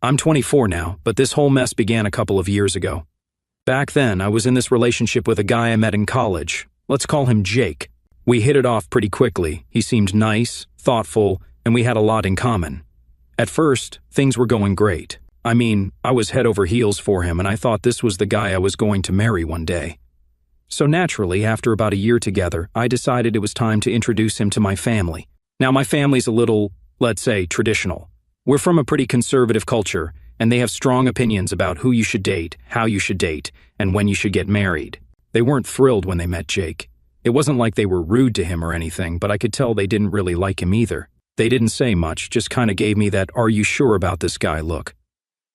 I'm 24 now, but this whole mess began a couple of years ago. Back then, I was in this relationship with a guy I met in college. Let's call him Jake. We hit it off pretty quickly. He seemed nice, thoughtful, and we had a lot in common. At first, things were going great. I mean, I was head over heels for him, and I thought this was the guy I was going to marry one day. So naturally, after about a year together, I decided it was time to introduce him to my family. Now, my family's a little, let's say, traditional. We're from a pretty conservative culture, and they have strong opinions about who you should date, how you should date, and when you should get married. They weren't thrilled when they met Jake. It wasn't like they were rude to him or anything, but I could tell they didn't really like him either. They didn't say much, just kinda gave me that "are you sure about this guy" look.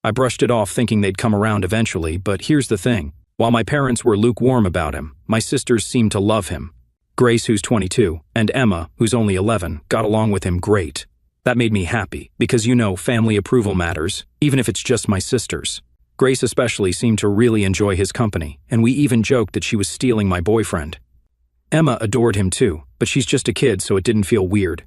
I brushed it off thinking they'd come around eventually, but here's the thing. While my parents were lukewarm about him, my sisters seemed to love him. Grace, who's 22, and Emma, who's only 11, got along with him great. That made me happy, because family approval matters, even if it's just my sisters. Grace especially seemed to really enjoy his company, and we even joked that she was stealing my boyfriend. Emma adored him too, but she's just a kid, so it didn't feel weird.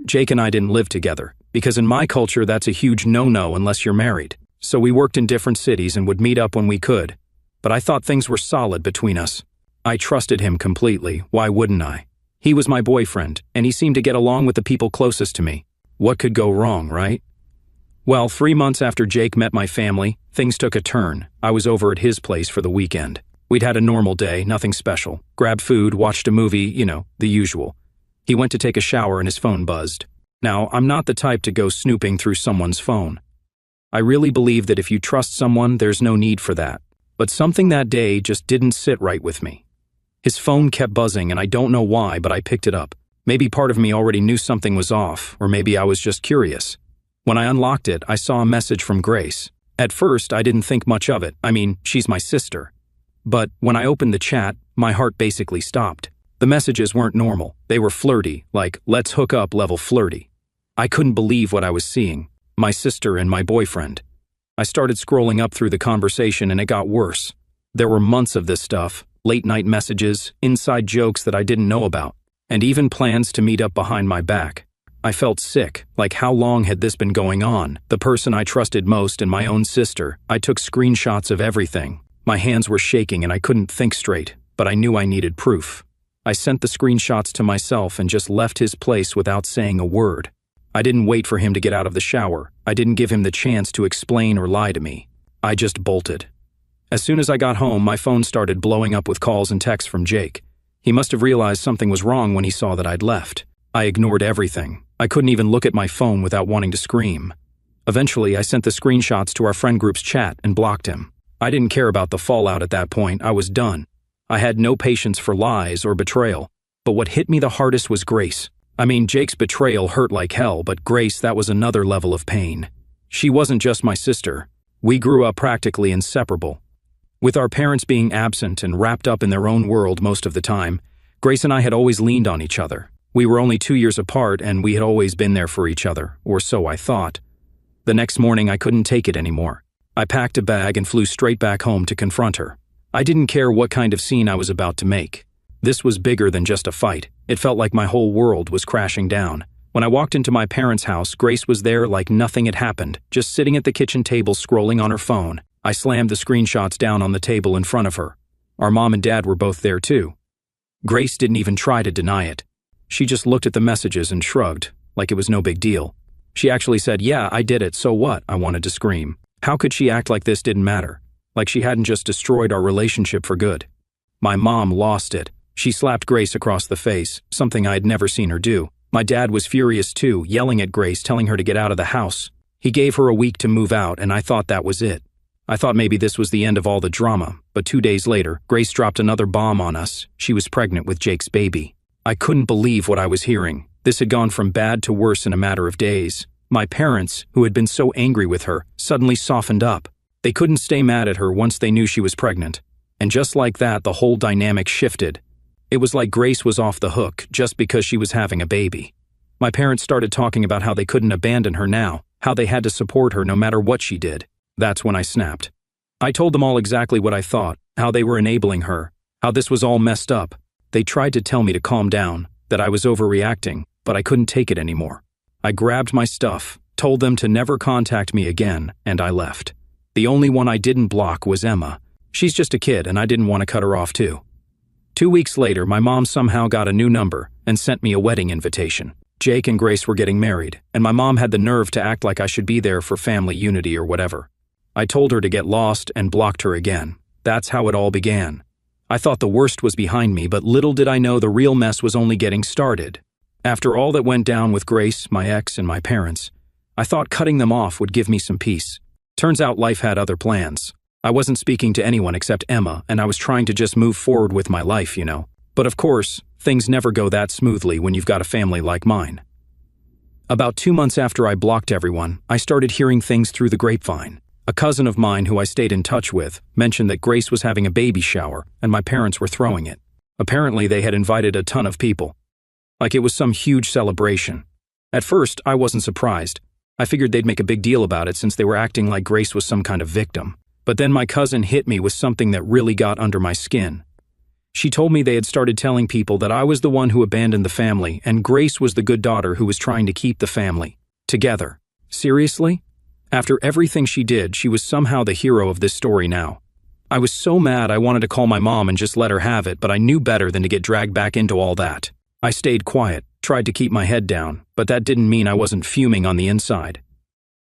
Jake and I didn't live together, because in my culture that's a huge no-no unless you're married. So we worked in different cities and would meet up when we could. But I thought things were solid between us. I trusted him completely, why wouldn't I? He was my boyfriend, and he seemed to get along with the people closest to me. What could go wrong, right? Well, 3 months after Jake met my family, things took a turn. I was over at his place for the weekend. We'd had a normal day, nothing special. Grabbed food, watched a movie, the usual. He went to take a shower and his phone buzzed. Now, I'm not the type to go snooping through someone's phone. I really believe that if you trust someone, there's no need for that. But something that day just didn't sit right with me. His phone kept buzzing and I don't know why, but I picked it up. Maybe part of me already knew something was off, or maybe I was just curious. When I unlocked it, I saw a message from Grace. At first, I didn't think much of it. I mean, she's my sister. But when I opened the chat, my heart basically stopped. The messages weren't normal. They were flirty, like "let's hook up" level flirty. I couldn't believe what I was seeing. My sister and my boyfriend. I started scrolling up through the conversation and it got worse. There were months of this stuff, late-night messages, inside jokes that I didn't know about, and even plans to meet up behind my back. I felt sick, like how long had this been going on? The person I trusted most and my own sister. I took screenshots of everything. My hands were shaking and I couldn't think straight, but I knew I needed proof. I sent the screenshots to myself and just left his place without saying a word. I didn't wait for him to get out of the shower. I didn't give him the chance to explain or lie to me. I just bolted. As soon as I got home, my phone started blowing up with calls and texts from Jake. He must have realized something was wrong when he saw that I'd left. I ignored everything. I couldn't even look at my phone without wanting to scream. Eventually, I sent the screenshots to our friend group's chat and blocked him. I didn't care about the fallout at that point. I was done. I had no patience for lies or betrayal. But what hit me the hardest was Grace. I mean, Jake's betrayal hurt like hell, but Grace, that was another level of pain. She wasn't just my sister. We grew up practically inseparable. With our parents being absent and wrapped up in their own world most of the time, Grace and I had always leaned on each other. We were only 2 years apart and we had always been there for each other, or so I thought. The next morning I couldn't take it anymore. I packed a bag and flew straight back home to confront her. I didn't care what kind of scene I was about to make. This was bigger than just a fight. It felt like my whole world was crashing down. When I walked into my parents' house, Grace was there like nothing had happened, just sitting at the kitchen table scrolling on her phone. I slammed the screenshots down on the table in front of her. Our mom and dad were both there too. Grace didn't even try to deny it. She just looked at the messages and shrugged, like it was no big deal. She actually said, "Yeah, I did it, so what?" I wanted to scream. How could she act like this didn't matter? Like she hadn't just destroyed our relationship for good. My mom lost it. She slapped Grace across the face, something I had never seen her do. My dad was furious too, yelling at Grace, telling her to get out of the house. He gave her a week to move out, and I thought that was it. I thought maybe this was the end of all the drama, but 2 days later, Grace dropped another bomb on us. She was pregnant with Jake's baby. I couldn't believe what I was hearing. This had gone from bad to worse in a matter of days. My parents, who had been so angry with her, suddenly softened up. They couldn't stay mad at her once they knew she was pregnant. And just like that, the whole dynamic shifted. It was like Grace was off the hook just because she was having a baby. My parents started talking about how they couldn't abandon her now, how they had to support her no matter what she did. That's when I snapped. I told them all exactly what I thought, how they were enabling her, how this was all messed up. They tried to tell me to calm down, that I was overreacting, but I couldn't take it anymore. I grabbed my stuff, told them to never contact me again, and I left. The only one I didn't block was Emma. She's just a kid, and I didn't want to cut her off too. 2 weeks later, my mom somehow got a new number and sent me a wedding invitation. Jake and Grace were getting married, and my mom had the nerve to act like I should be there for family unity or whatever. I told her to get lost and blocked her again. That's how it all began. I thought the worst was behind me, but little did I know the real mess was only getting started. After all that went down with Grace, my ex, and my parents, I thought cutting them off would give me some peace. Turns out life had other plans. I wasn't speaking to anyone except Emma, and I was trying to just move forward with my life, you know. But of course, things never go that smoothly when you've got a family like mine. About 2 months after I blocked everyone, I started hearing things through the grapevine. A cousin of mine who I stayed in touch with mentioned that Grace was having a baby shower and my parents were throwing it. Apparently, they had invited a ton of people. Like it was some huge celebration. At first, I wasn't surprised. I figured they'd make a big deal about it since they were acting like Grace was some kind of victim. But then my cousin hit me with something that really got under my skin. She told me they had started telling people that I was the one who abandoned the family and Grace was the good daughter who was trying to keep the family together. Seriously? After everything she did, she was somehow the hero of this story now. I was so mad I wanted to call my mom and just let her have it, but I knew better than to get dragged back into all that. I stayed quiet, tried to keep my head down, but that didn't mean I wasn't fuming on the inside.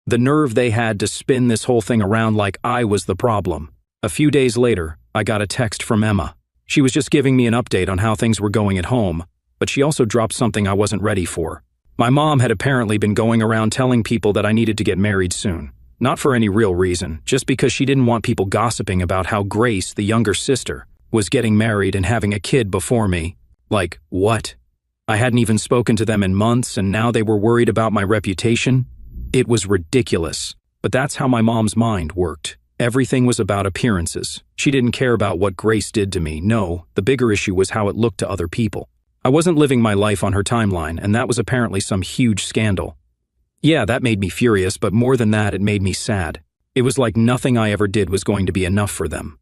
The nerve they had to spin this whole thing around like I was the problem. A few days later, I got a text from Emma. She was just giving me an update on how things were going at home, but she also dropped something I wasn't ready for. My mom had apparently been going around telling people that I needed to get married soon. Not for any real reason, just because she didn't want people gossiping about how Grace, the younger sister, was getting married and having a kid before me. Like, what? I hadn't even spoken to them in months, and now they were worried about my reputation? It was ridiculous, but that's how my mom's mind worked. Everything was about appearances. She didn't care about what Grace did to me. No, the bigger issue was how it looked to other people. I wasn't living my life on her timeline, and that was apparently some huge scandal. Yeah, that made me furious, but more than that, it made me sad. It was like nothing I ever did was going to be enough for them.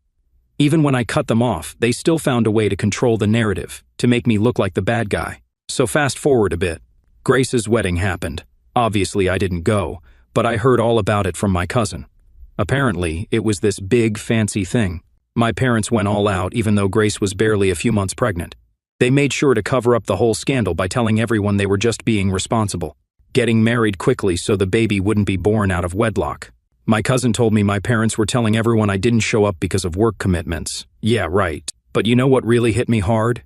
Even when I cut them off, they still found a way to control the narrative, to make me look like the bad guy. So fast forward a bit. Grace's wedding happened. Obviously, I didn't go, but I heard all about it from my cousin. Apparently, it was this big, fancy thing. My parents went all out even though Grace was barely a few months pregnant. They made sure to cover up the whole scandal by telling everyone they were just being responsible, getting married quickly so the baby wouldn't be born out of wedlock. My cousin told me my parents were telling everyone I didn't show up because of work commitments. Yeah, right. But you know what really hit me hard?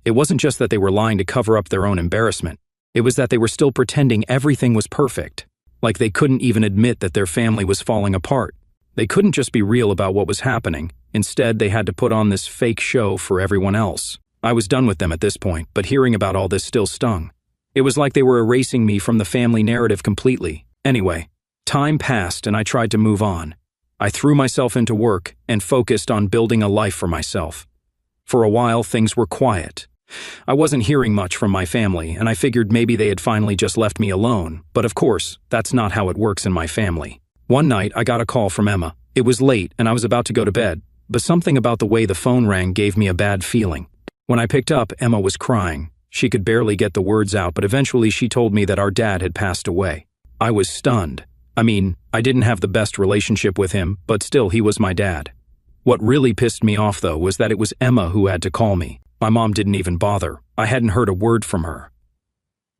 It wasn't just that they were lying to cover up their own embarrassment. It was that they were still pretending everything was perfect. Like they couldn't even admit that their family was falling apart. They couldn't just be real about what was happening. Instead, they had to put on this fake show for everyone else. I was done with them at this point, but hearing about all this still stung. It was like they were erasing me from the family narrative completely. Anyway, time passed and I tried to move on. I threw myself into work and focused on building a life for myself. For a while, things were quiet. I wasn't hearing much from my family, and I figured maybe they had finally just left me alone, but of course, that's not how it works in my family. One night, I got a call from Emma. It was late, and I was about to go to bed, but something about the way the phone rang gave me a bad feeling. When I picked up, Emma was crying. She could barely get the words out, but eventually she told me that our dad had passed away. I was stunned. I mean, I didn't have the best relationship with him, but still, he was my dad. What really pissed me off, though, was that it was Emma who had to call me. My mom didn't even bother. I hadn't heard a word from her.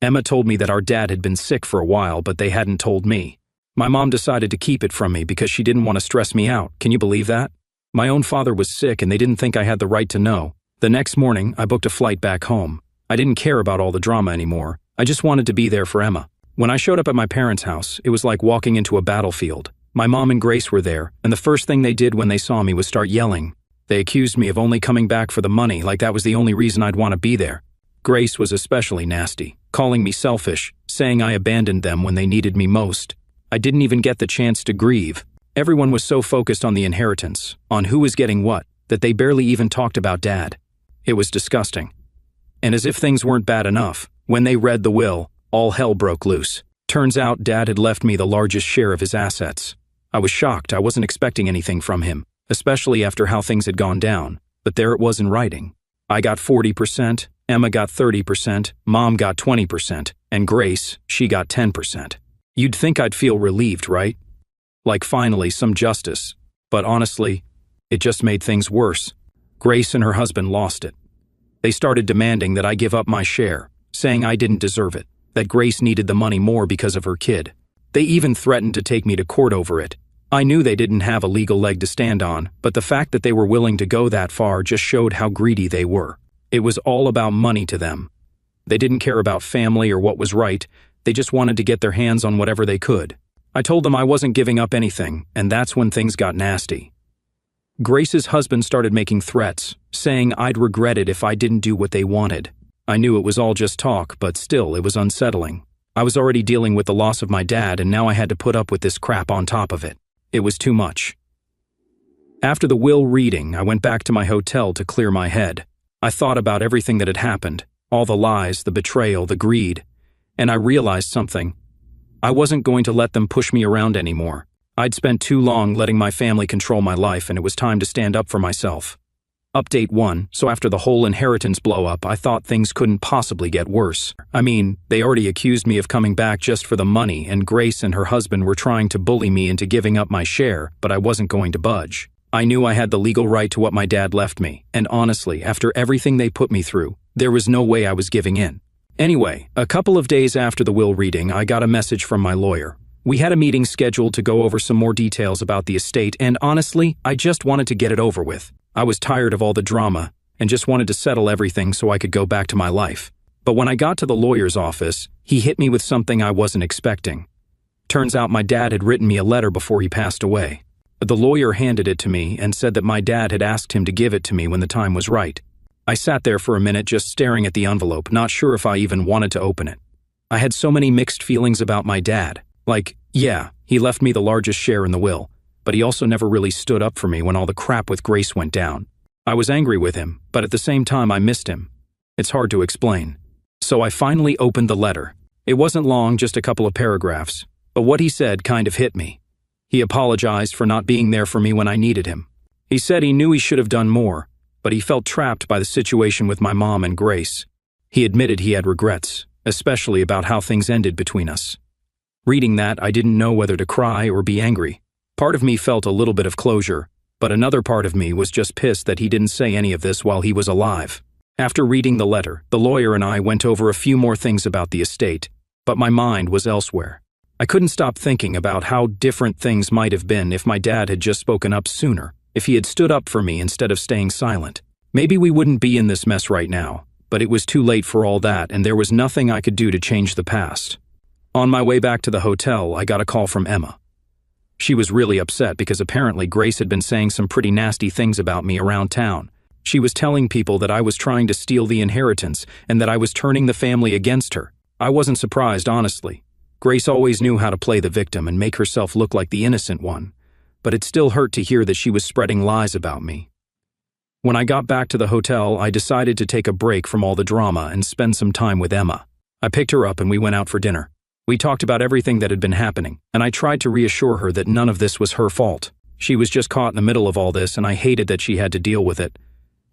Emma told me that our dad had been sick for a while, but they hadn't told me. My mom decided to keep it from me because she didn't want to stress me out. Can you believe that? My own father was sick and they didn't think I had the right to know. The next morning, I booked a flight back home. I didn't care about all the drama anymore. I just wanted to be there for Emma. When I showed up at my parents' house, it was like walking into a battlefield. My mom and Grace were there, and the first thing they did when they saw me was start yelling. They accused me of only coming back for the money, like that was the only reason I'd want to be there. Grace was especially nasty, calling me selfish, saying I abandoned them when they needed me most. I didn't even get the chance to grieve. Everyone was so focused on the inheritance, on who was getting what, that they barely even talked about Dad. It was disgusting. And as if things weren't bad enough, when they read the will, all hell broke loose. Turns out Dad had left me the largest share of his assets. I was shocked. I wasn't expecting anything from him, especially after how things had gone down, but there it was in writing. I got 40%, Emma got 30%, Mom got 20%, and Grace, she got 10%. You'd think I'd feel relieved, right? Like finally some justice. But honestly, it just made things worse. Grace and her husband lost it. They started demanding that I give up my share, saying I didn't deserve it, that Grace needed the money more because of her kid. They even threatened to take me to court over it. I knew they didn't have a legal leg to stand on, but the fact that they were willing to go that far just showed how greedy they were. It was all about money to them. They didn't care about family or what was right, they just wanted to get their hands on whatever they could. I told them I wasn't giving up anything, and that's when things got nasty. Grace's husband started making threats, saying I'd regret it if I didn't do what they wanted. I knew it was all just talk, but still, it was unsettling. I was already dealing with the loss of my dad, and now I had to put up with this crap on top of it. It was too much. After the will reading, I went back to my hotel to clear my head. I thought about everything that had happened, all the lies, the betrayal, the greed, and I realized something. I wasn't going to let them push me around anymore. I'd spent too long letting my family control my life, and it was time to stand up for myself. Update 1, so after the whole inheritance blow-up, I thought things couldn't possibly get worse. I mean, they already accused me of coming back just for the money, and Grace and her husband were trying to bully me into giving up my share, but I wasn't going to budge. I knew I had the legal right to what my dad left me, and honestly, after everything they put me through, there was no way I was giving in. Anyway, a couple of days after the will reading, I got a message from my lawyer. We had a meeting scheduled to go over some more details about the estate, and honestly, I just wanted to get it over with. I was tired of all the drama and just wanted to settle everything so I could go back to my life. But when I got to the lawyer's office, he hit me with something I wasn't expecting. Turns out my dad had written me a letter before he passed away. The lawyer handed it to me and said that my dad had asked him to give it to me when the time was right. I sat there for a minute just staring at the envelope, not sure if I even wanted to open it. I had so many mixed feelings about my dad. Like, yeah, he left me the largest share in the will, but he also never really stood up for me when all the crap with Grace went down. I was angry with him, but at the same time I missed him. It's hard to explain. So I finally opened the letter. It wasn't long, just a couple of paragraphs, but what he said kind of hit me. He apologized for not being there for me when I needed him. He said he knew he should have done more, but he felt trapped by the situation with my mom and Grace. He admitted he had regrets, especially about how things ended between us. Reading that, I didn't know whether to cry or be angry. Part of me felt a little bit of closure, but another part of me was just pissed that he didn't say any of this while he was alive. After reading the letter, the lawyer and I went over a few more things about the estate, but my mind was elsewhere. I couldn't stop thinking about how different things might have been if my dad had just spoken up sooner, if he had stood up for me instead of staying silent. Maybe we wouldn't be in this mess right now, but it was too late for all that, and there was nothing I could do to change the past. On my way back to the hotel, I got a call from Emma. She was really upset because apparently Grace had been saying some pretty nasty things about me around town. She was telling people that I was trying to steal the inheritance and that I was turning the family against her. I wasn't surprised, honestly. Grace always knew how to play the victim and make herself look like the innocent one, but it still hurt to hear that she was spreading lies about me. When I got back to the hotel, I decided to take a break from all the drama and spend some time with Emma. I picked her up and we went out for dinner. We talked about everything that had been happening, and I tried to reassure her that none of this was her fault. She was just caught in the middle of all this, and I hated that she had to deal with it.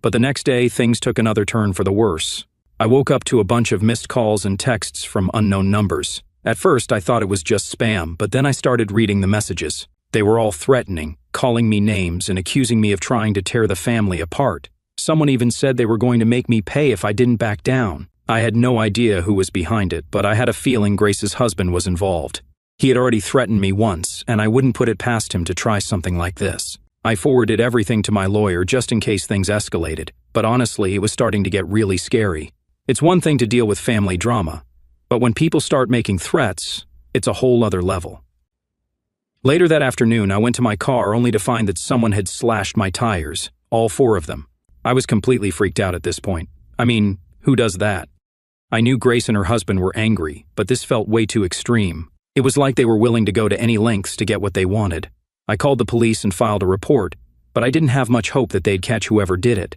But the next day, things took another turn for the worse. I woke up to a bunch of missed calls and texts from unknown numbers. At first, I thought it was just spam, but then I started reading the messages. They were all threatening, calling me names, and accusing me of trying to tear the family apart. Someone even said they were going to make me pay if I didn't back down. I had no idea who was behind it, but I had a feeling Grace's husband was involved. He had already threatened me once, and I wouldn't put it past him to try something like this. I forwarded everything to my lawyer just in case things escalated, but honestly, it was starting to get really scary. It's one thing to deal with family drama, but when people start making threats, it's a whole other level. Later that afternoon, I went to my car only to find that someone had slashed my tires, all 4 of them. I was completely freaked out at this point. I mean, who does that? I knew Grace and her husband were angry, but this felt way too extreme. It was like they were willing to go to any lengths to get what they wanted. I called the police and filed a report, but I didn't have much hope that they'd catch whoever did it.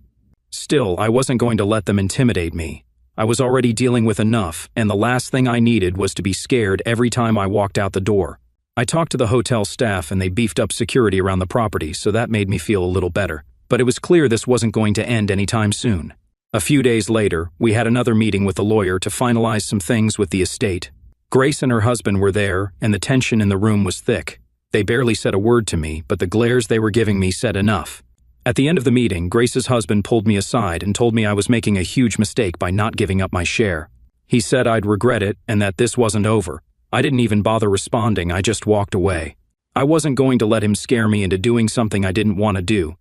Still, I wasn't going to let them intimidate me. I was already dealing with enough, and the last thing I needed was to be scared every time I walked out the door. I talked to the hotel staff and they beefed up security around the property, so that made me feel a little better. But it was clear this wasn't going to end anytime soon. A few days later, we had another meeting with the lawyer to finalize some things with the estate. Grace and her husband were there, and the tension in the room was thick. They barely said a word to me, but the glares they were giving me said enough. At the end of the meeting, Grace's husband pulled me aside and told me I was making a huge mistake by not giving up my share. He said I'd regret it and that this wasn't over. I didn't even bother responding, I just walked away. I wasn't going to let him scare me into doing something I didn't want to do.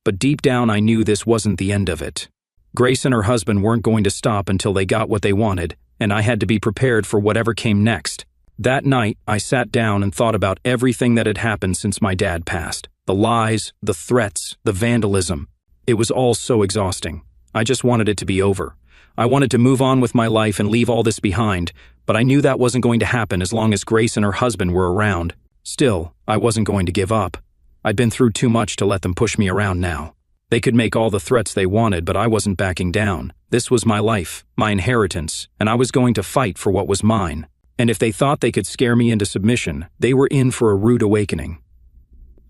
But deep down I knew this wasn't the end of it. Grace and her husband weren't going to stop until they got what they wanted, and I had to be prepared for whatever came next. That night, I sat down and thought about everything that had happened since my dad passed. The lies, the threats, the vandalism. It was all so exhausting. I just wanted it to be over. I wanted to move on with my life and leave all this behind, but I knew that wasn't going to happen as long as Grace and her husband were around. Still, I wasn't going to give up. I'd been through too much to let them push me around now. They could make all the threats they wanted, but I wasn't backing down. This was my life, my inheritance, and I was going to fight for what was mine. And if they thought they could scare me into submission, they were in for a rude awakening.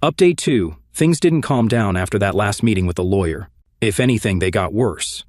Update 2. Things didn't calm down after that last meeting with the lawyer. If anything, they got worse.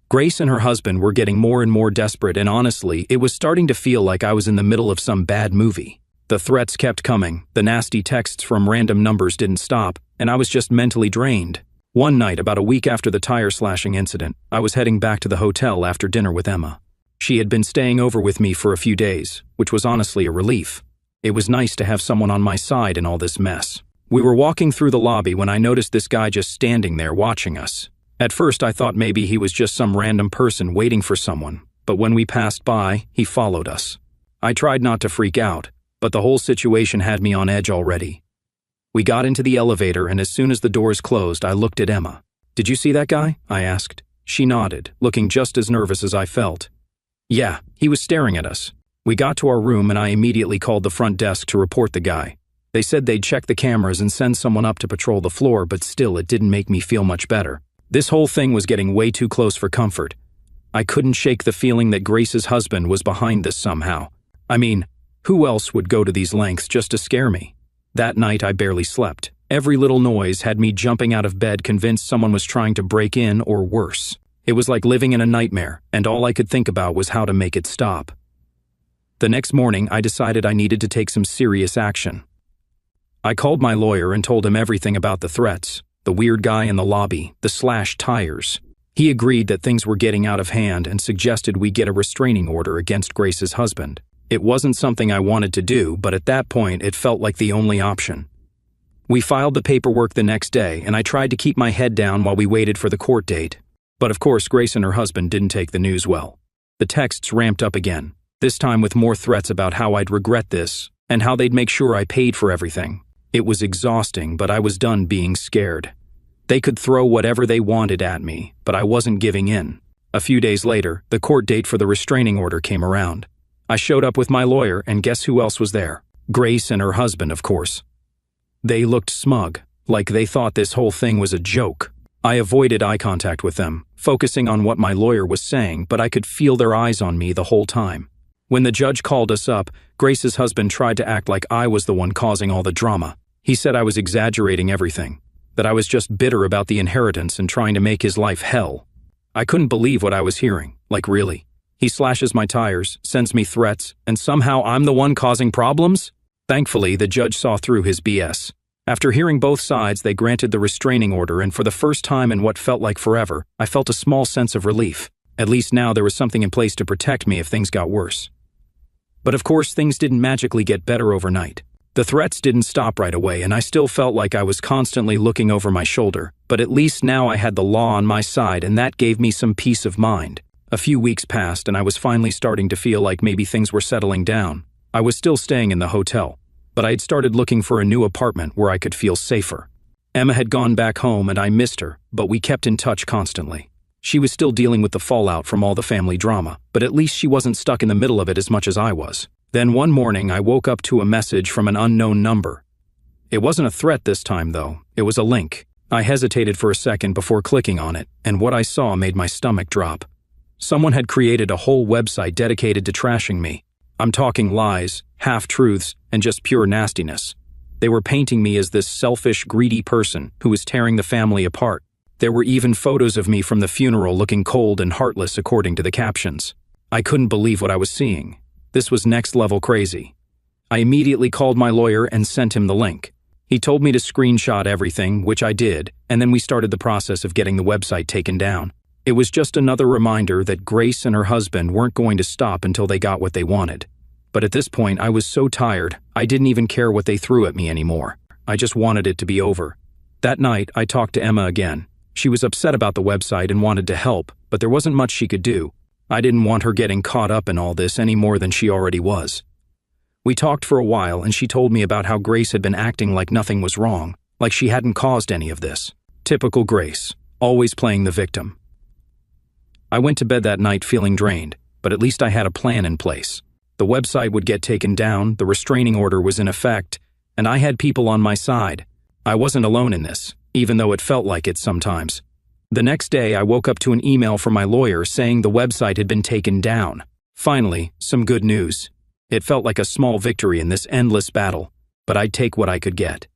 Grace and her husband were getting more and more desperate, and honestly, it was starting to feel like I was in the middle of some bad movie. The threats kept coming, the nasty texts from random numbers didn't stop, and I was just mentally drained. One night, about a week after the tire slashing incident, I was heading back to the hotel after dinner with Emma. She had been staying over with me for a few days, which was honestly a relief. It was nice to have someone on my side in all this mess. We were walking through the lobby when I noticed this guy just standing there watching us. At first I thought maybe he was just some random person waiting for someone, but when we passed by, he followed us. I tried not to freak out, but the whole situation had me on edge already. We got into the elevator, and as soon as the doors closed, I looked at Emma. "Did you see that guy?" I asked. She nodded, looking just as nervous as I felt. "Yeah, he was staring at us." We got to our room and I immediately called the front desk to report the guy. They said they'd check the cameras and send someone up to patrol the floor, but still it didn't make me feel much better. This whole thing was getting way too close for comfort. I couldn't shake the feeling that Grace's husband was behind this somehow. I mean, who else would go to these lengths just to scare me? That night I barely slept. Every little noise had me jumping out of bed, convinced someone was trying to break in or worse. It was like living in a nightmare, and all I could think about was how to make it stop. The next morning I decided I needed to take some serious action. I called my lawyer and told him everything about the threats, the weird guy in the lobby, the slashed tires. He agreed that things were getting out of hand and suggested we get a restraining order against Grace's husband. It wasn't something I wanted to do, but at that point it felt like the only option. We filed the paperwork the next day, and I tried to keep my head down while we waited for the court date. But of course, Grace and her husband didn't take the news well. The texts ramped up again, this time with more threats about how I'd regret this, and how they'd make sure I paid for everything. It was exhausting, but I was done being scared. They could throw whatever they wanted at me, but I wasn't giving in. A few days later, the court date for the restraining order came around. I showed up with my lawyer, and guess who else was there? Grace and her husband, of course. They looked smug, like they thought this whole thing was a joke. I avoided eye contact with them, focusing on what my lawyer was saying, but I could feel their eyes on me the whole time. When the judge called us up, Grace's husband tried to act like I was the one causing all the drama. He said I was exaggerating everything, that I was just bitter about the inheritance and trying to make his life hell. I couldn't believe what I was hearing, like really. He slashes my tires, sends me threats, and somehow I'm the one causing problems? Thankfully, the judge saw through his BS. After hearing both sides, they granted the restraining order, and for the first time in what felt like forever, I felt a small sense of relief. At least now there was something in place to protect me if things got worse. But of course, things didn't magically get better overnight. The threats didn't stop right away, and I still felt like I was constantly looking over my shoulder, but at least now I had the law on my side, and that gave me some peace of mind. A few weeks passed, and I was finally starting to feel like maybe things were settling down. I was still staying in the hotel, but I had started looking for a new apartment where I could feel safer. Emma had gone back home, and I missed her, but we kept in touch constantly. She was still dealing with the fallout from all the family drama, but at least she wasn't stuck in the middle of it as much as I was. Then one morning, I woke up to a message from an unknown number. It wasn't a threat this time, though. It was a link. I hesitated for a second before clicking on it, and what I saw made my stomach drop. Someone had created a whole website dedicated to trashing me. I'm talking lies, half-truths, and just pure nastiness. They were painting me as this selfish, greedy person who was tearing the family apart. There were even photos of me from the funeral looking cold and heartless according to the captions. I couldn't believe what I was seeing. This was next level crazy. I immediately called my lawyer and sent him the link. He told me to screenshot everything, which I did, and then we started the process of getting the website taken down. It was just another reminder that Grace and her husband weren't going to stop until they got what they wanted. But at this point, I was so tired, I didn't even care what they threw at me anymore. I just wanted it to be over. That night, I talked to Emma again. She was upset about the website and wanted to help, but there wasn't much she could do. I didn't want her getting caught up in all this any more than she already was. We talked for a while and she told me about how Grace had been acting like nothing was wrong, like she hadn't caused any of this. Typical Grace, always playing the victim. I went to bed that night feeling drained, but at least I had a plan in place. The website would get taken down, the restraining order was in effect, and I had people on my side. I wasn't alone in this, even though it felt like it sometimes. The next day, I woke up to an email from my lawyer saying the website had been taken down. Finally, some good news. It felt like a small victory in this endless battle, but I'd take what I could get.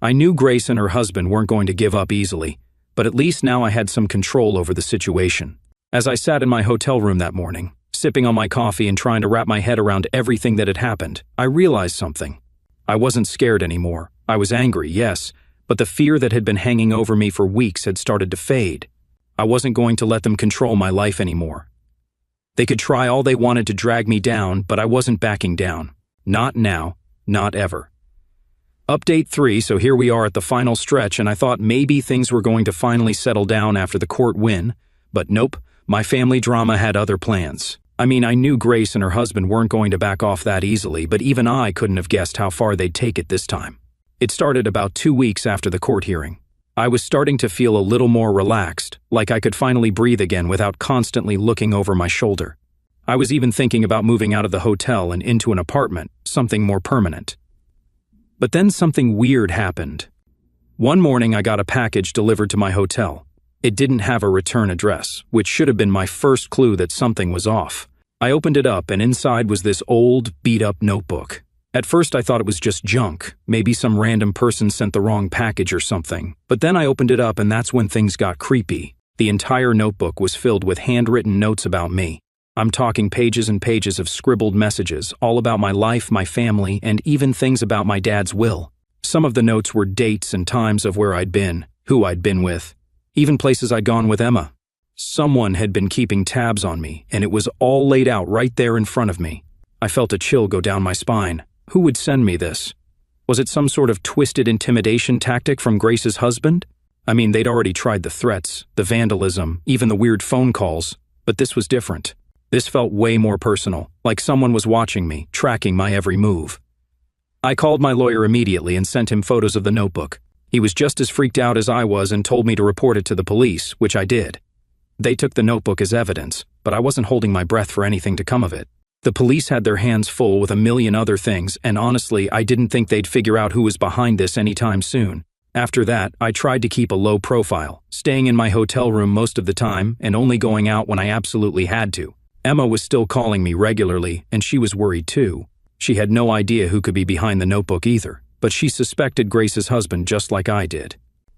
I knew Grace and her husband weren't going to give up easily, but at least now I had some control over the situation. As I sat in my hotel room that morning, sipping on my coffee and trying to wrap my head around everything that had happened, I realized something. I wasn't scared anymore. I was angry, yes, but the fear that had been hanging over me for weeks had started to fade. I wasn't going to let them control my life anymore. They could try all they wanted to drag me down, but I wasn't backing down. Not now, not ever. Update 3, so here we are at the final stretch, and I thought maybe things were going to finally settle down after the court win, but nope, my family drama had other plans. I mean, I knew Grace and her husband weren't going to back off that easily, but even I couldn't have guessed how far they'd take it this time. It started about 2 weeks after the court hearing. I was starting to feel a little more relaxed, like I could finally breathe again without constantly looking over my shoulder. I was even thinking about moving out of the hotel and into an apartment, something more permanent. But then something weird happened. One morning I got a package delivered to my hotel. It didn't have a return address, which should have been my first clue that something was off. I opened it up and inside was this old, beat-up notebook. At first I thought it was just junk, maybe some random person sent the wrong package or something. But then I opened it up and that's when things got creepy. The entire notebook was filled with handwritten notes about me. I'm talking pages and pages of scribbled messages, all about my life, my family, and even things about my dad's will. Some of the notes were dates and times of where I'd been, who I'd been with, even places I'd gone with Emma. Someone had been keeping tabs on me, and it was all laid out right there in front of me. I felt a chill go down my spine. Who would send me this? Was it some sort of twisted intimidation tactic from Grace's husband? I mean, they'd already tried the threats, the vandalism, even the weird phone calls, but this was different. This felt way more personal, like someone was watching me, tracking my every move. I called my lawyer immediately and sent him photos of the notebook. He was just as freaked out as I was and told me to report it to the police, which I did. They took the notebook as evidence, but I wasn't holding my breath for anything to come of it. The police had their hands full with a million other things, and honestly, I didn't think they'd figure out who was behind this anytime soon. After that, I tried to keep a low profile, staying in my hotel room most of the time and only going out when I absolutely had to. Emma was still calling me regularly, and she was worried too. She had no idea who could be behind the notebook either, but she suspected Grace's husband just like I did.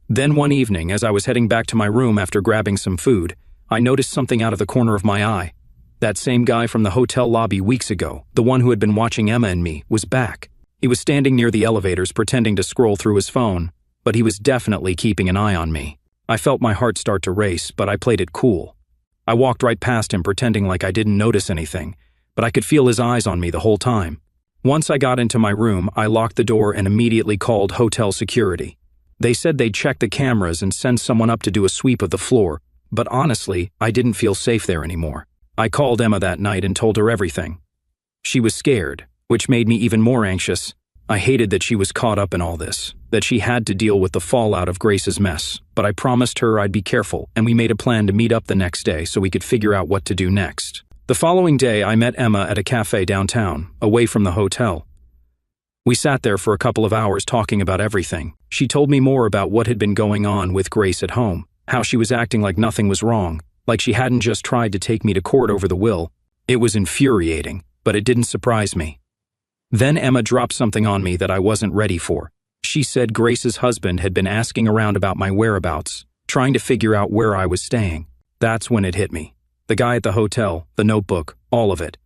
Then one evening, as I was heading back to my room after grabbing some food, I noticed something out of the corner of my eye. That same guy from the hotel lobby weeks ago, the one who had been watching Emma and me, was back. He was standing near the elevators pretending to scroll through his phone, but he was definitely keeping an eye on me. I felt my heart start to race, but I played it cool. I walked right past him pretending like I didn't notice anything, but I could feel his eyes on me the whole time. Once I got into my room, I locked the door and immediately called hotel security. They said they'd check the cameras and send someone up to do a sweep of the floor, but honestly, I didn't feel safe there anymore. I called Emma that night and told her everything. She was scared, which made me even more anxious. I hated that she was caught up in all this, that she had to deal with the fallout of Grace's mess, but I promised her I'd be careful, and we made a plan to meet up the next day so we could figure out what to do next. The following day, I met Emma at a cafe downtown, away from the hotel. We sat there for a couple of hours talking about everything. She told me more about what had been going on with Grace at home, how she was acting like nothing was wrong, like she hadn't just tried to take me to court over the will. It was infuriating, but it didn't surprise me. Then Emma dropped something on me that I wasn't ready for. She said Grace's husband had been asking around about my whereabouts, trying to figure out where I was staying. That's when it hit me. The guy at the hotel, the notebook, all of it.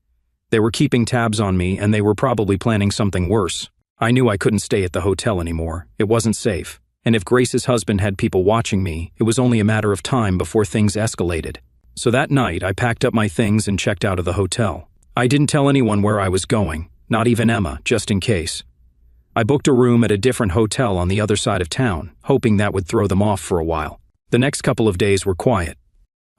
They were keeping tabs on me, and they were probably planning something worse. I knew I couldn't stay at the hotel anymore. It wasn't safe. And if Grace's husband had people watching me, it was only a matter of time before things escalated. So that night, I packed up my things and checked out of the hotel. I didn't tell anyone where I was going, not even Emma, just in case. I booked a room at a different hotel on the other side of town, hoping that would throw them off for a while. The next couple of days were quiet.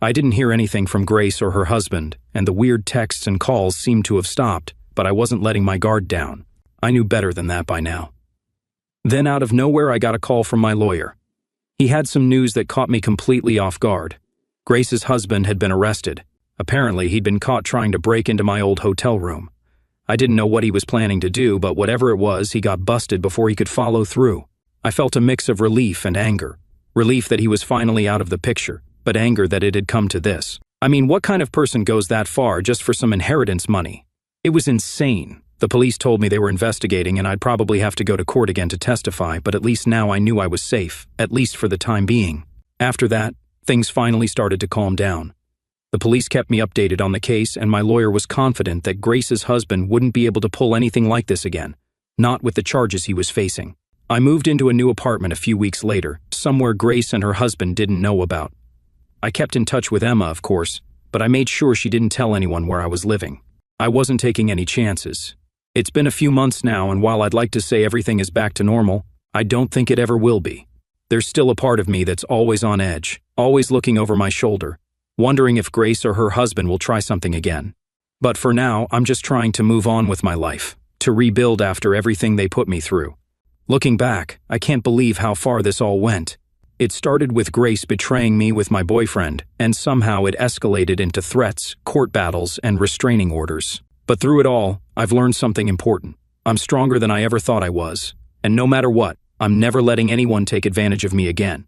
I didn't hear anything from Grace or her husband, and the weird texts and calls seemed to have stopped, but I wasn't letting my guard down. I knew better than that by now. Then out of nowhere, I got a call from my lawyer. He had some news that caught me completely off guard. Grace's husband had been arrested. Apparently, he'd been caught trying to break into my old hotel room. I didn't know what he was planning to do, but whatever it was, he got busted before he could follow through. I felt a mix of relief and anger. Relief that he was finally out of the picture, but anger that it had come to this. I mean, what kind of person goes that far just for some inheritance money? It was insane. The police told me they were investigating and I'd probably have to go to court again to testify, but at least now I knew I was safe, at least for the time being. After that, things finally started to calm down. The police kept me updated on the case, and my lawyer was confident that Grace's husband wouldn't be able to pull anything like this again, not with the charges he was facing. I moved into a new apartment a few weeks later, somewhere Grace and her husband didn't know about. I kept in touch with Emma, of course, but I made sure she didn't tell anyone where I was living. I wasn't taking any chances. It's been a few months now, and while I'd like to say everything is back to normal, I don't think it ever will be. There's still a part of me that's always on edge, always looking over my shoulder, wondering if Grace or her husband will try something again. But for now, I'm just trying to move on with my life, to rebuild after everything they put me through. Looking back, I can't believe how far this all went. It started with Grace betraying me with my boyfriend, and somehow it escalated into threats, court battles, and restraining orders. But through it all, I've learned something important. I'm stronger than I ever thought I was, and no matter what, I'm never letting anyone take advantage of me again.